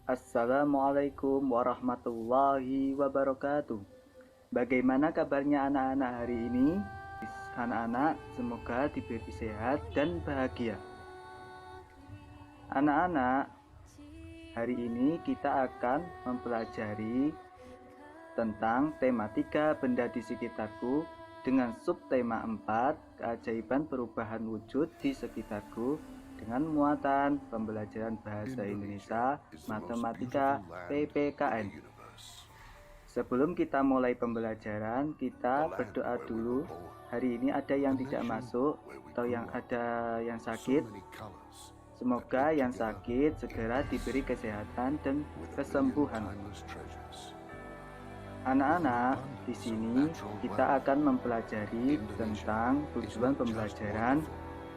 Assalamualaikum warahmatullahi wabarakatuh. Bagaimana kabarnya anak-anak hari ini? Anak-anak semoga diberi sehat dan bahagia. Anak-anak, hari ini kita akan mempelajari tentang tematika benda di sekitarku dengan subtema 4, keajaiban perubahan wujud di sekitarku, dengan muatan pembelajaran bahasa Indonesia, matematika, PPKN. Sebelum kita mulai pembelajaran, kita berdoa dulu. Hari ini ada yang tidak masuk atau yang ada yang sakit. Semoga yang sakit segera diberi kesehatan dan kesembuhan. Anak-anak, di sini kita akan mempelajari tentang tujuan pembelajaran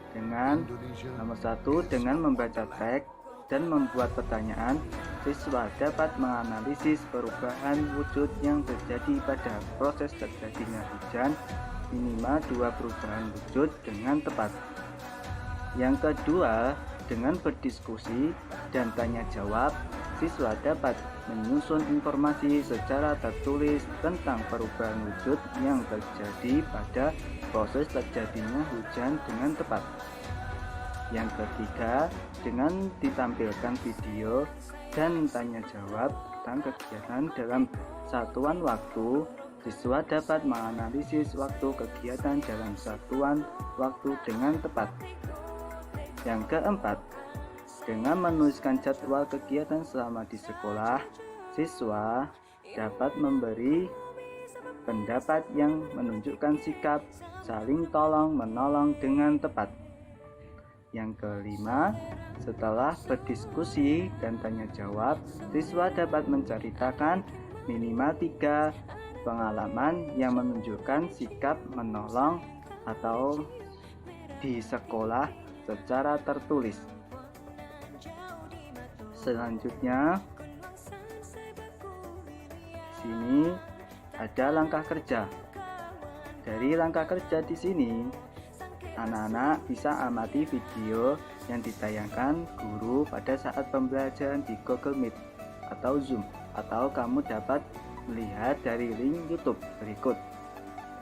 dengan nomor 1, dengan membaca teks dan membuat pertanyaan. Siswa dapat menganalisis perubahan wujud yang terjadi pada proses terjadinya hujan, minimal 2 perubahan wujud dengan tepat. Yang kedua, dengan berdiskusi dan tanya jawab, siswa dapat menyusun informasi secara tertulis tentang perubahan wujud yang terjadi pada proses terjadinya hujan dengan tepat. Yang ketiga, dengan ditampilkan video dan tanya jawab tentang kegiatan dalam satuan waktu, siswa dapat menganalisis waktu kegiatan dalam satuan waktu dengan tepat. Yang keempat, dengan menuliskan jadwal kegiatan selama di sekolah, siswa dapat memberi pendapat yang menunjukkan sikap saling tolong-menolong dengan tepat. Yang kelima, setelah berdiskusi dan tanya jawab, siswa dapat menceritakan minimal 3 pengalaman yang menunjukkan sikap menolong atau di sekolah secara tertulis. Selanjutnya, sini ada langkah kerja. Dari langkah kerja di sini, anak-anak bisa amati video yang ditayangkan guru pada saat pembelajaran di Google Meet atau Zoom, atau kamu dapat melihat dari link YouTube berikut.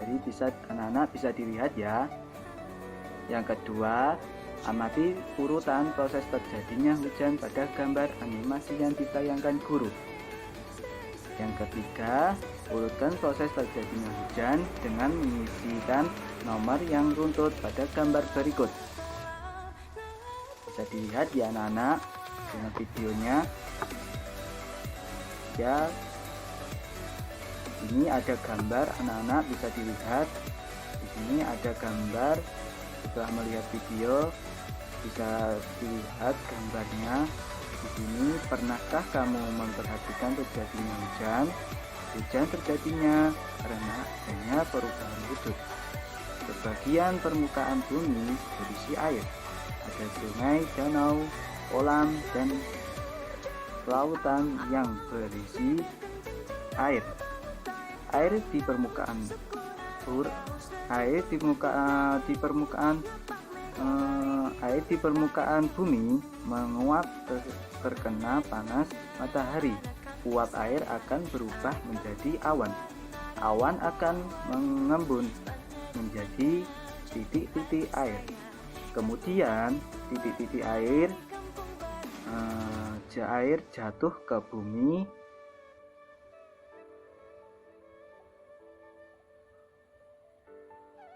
Jadi anak-anak bisa dilihat ya. Yang kedua, amati urutan proses terjadinya hujan pada gambar animasi yang ditayangkan guru. Yang ketiga, urutkan proses terjadinya hujan dengan mengisikan nomor yang runtut pada gambar berikut. Bisa dilihat ya anak-anak dengan videonya. Ya, ini ada gambar, anak-anak bisa dilihat. Di sini ada gambar. Setelah melihat video, bisa dilihat gambarnya. Di sini, pernahkah kamu memperhatikan terjadinya hujan? Hujan terjadinya karena adanya perubahan wujud. Sebagian permukaan bumi berisi air. Ada sungai, danau, kolam, dan lautan yang berisi air. Air di permukaan air di permukaan bumi menguap terkena panas matahari. Uap air akan berubah menjadi awan. Awan akan mengembun menjadi titik-titik air. Kemudian titik-titik air jatuh ke bumi.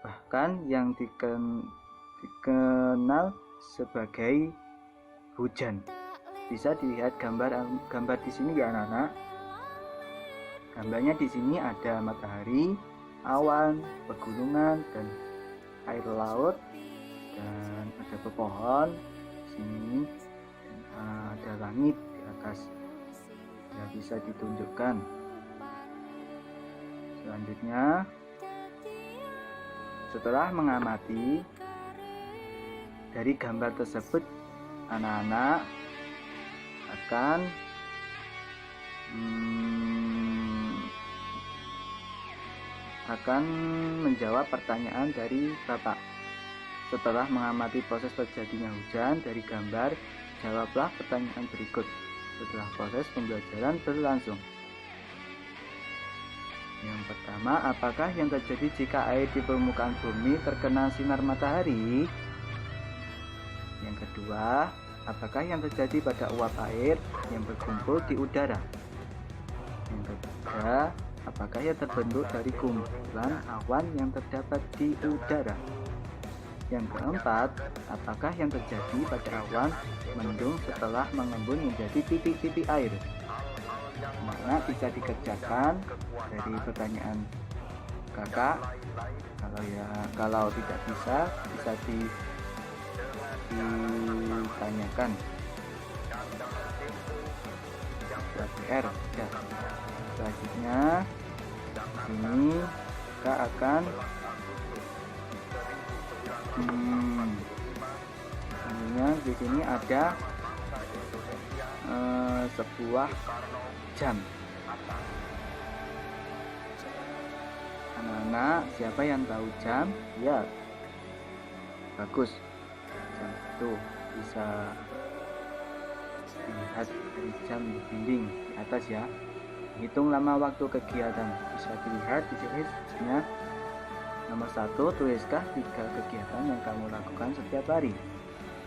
Bahkan yang dikenal sebagai hujan. Bisa dilihat gambar di sini ya anak-anak. Gambarnya di sini ada matahari, awan, pegunungan, dan air laut, dan ada pepohon di sini, dan ada langit di atas. Ya, bisa ditunjukkan. Selanjutnya, setelah mengamati dari gambar tersebut, anak-anak akan menjawab pertanyaan dari Bapak. Setelah mengamati proses terjadinya hujan dari gambar, jawablah pertanyaan berikut. setelah proses pembelajaran berlangsung. Yang pertama, apakah yang terjadi jika air di permukaan bumi terkena sinar matahari? Yang kedua, apakah yang terjadi pada uap air yang berkumpul di udara? Yang ketiga, apakah yang terbentuk dari kumpulan awan yang terdapat di udara? Yang keempat, apakah yang terjadi pada awan mendung setelah mengembun menjadi titik-titik air? Mana bisa dikerjakan dari pertanyaan kakak? Kalau tidak bisa ditanyakan PR ya. Selanjutnya ini kakak akan di sini ada sebuah jam. Anak-anak, siapa yang tahu jam? Ya, bagus. Jam itu bisa dilihat dari jam di dinding di atas ya. Hitung lama waktu kegiatan, bisa dilihat di sini. Nomor 1, tulislah 3 kegiatan yang kamu lakukan setiap hari.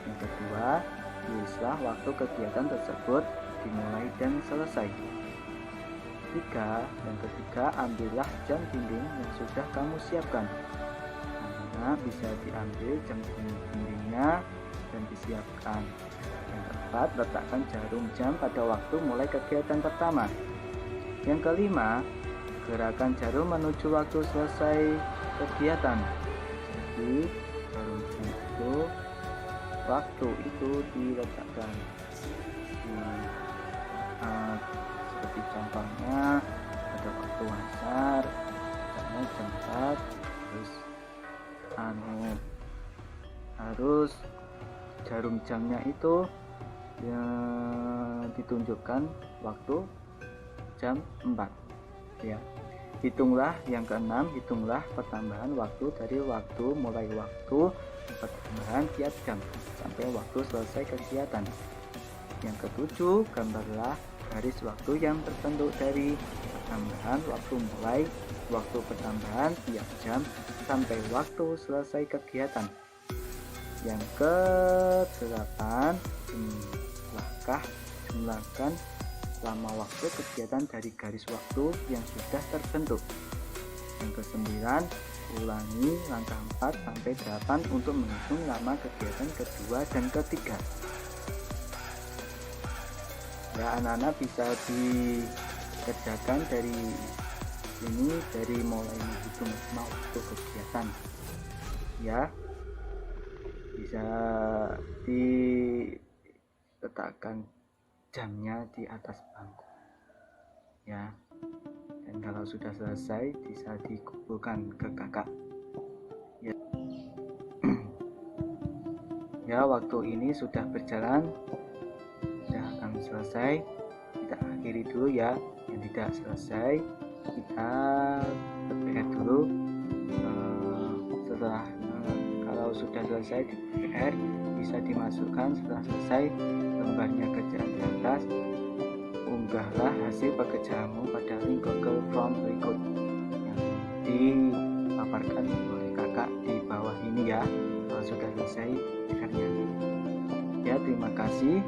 Yang kedua, tulislah waktu kegiatan tersebut dimulai dan selesai. Yang ketiga, ambillah jam dinding yang sudah kamu siapkan. Nah, bisa diambil jam dindingnya dan disiapkan. Yang keempat, letakkan jarum jam pada waktu mulai kegiatan pertama. Yang kelima, gerakan jarum menuju waktu selesai kegiatan. Jadi jarum jam itu waktu itu diletakkan seperti contohnya ada waktu asar, misalnya jam 4, terus harus jarum jamnya itu ditunjukkan waktu jam 4 ya. Hitunglah yang keenam, hitunglah pertambahan waktu dari waktu mulai waktu pertambahan tiap jam sampai waktu selesai kegiatan. Yang ketujuh, gambarlah garis waktu yang terbentuk dari pertambahan waktu mulai waktu pertambahan tiap jam sampai waktu selesai kegiatan. Yang ke-8, jumlahkan lama waktu kegiatan dari garis waktu yang sudah terbentuk. Yang ke-9, ulangi langkah 4 sampai 8 untuk menghitung lama kegiatan kedua dan ketiga. Ya, anak-anak bisa dikerjakan dari ini, dari mulai menghitung waktu kegiatan. Ya, bisa diletakkan jamnya di atas bangku ya, dan kalau sudah selesai bisa dikumpulkan ke kakak ya. Ya, waktu ini sudah berjalan, sudah akan selesai, kita akhiri dulu ya. Yang tidak selesai kita PR dulu. Setelah kalau sudah selesai di PR bisa dimasukkan setelah selesai lembarnya kerjaan di atas. Unggahlah hasil pekerjaanmu pada link Google Form berikut yang dipaparkan oleh kakak di bawah ini ya, kalau sudah selesai PR-nya. Ya, terima kasih.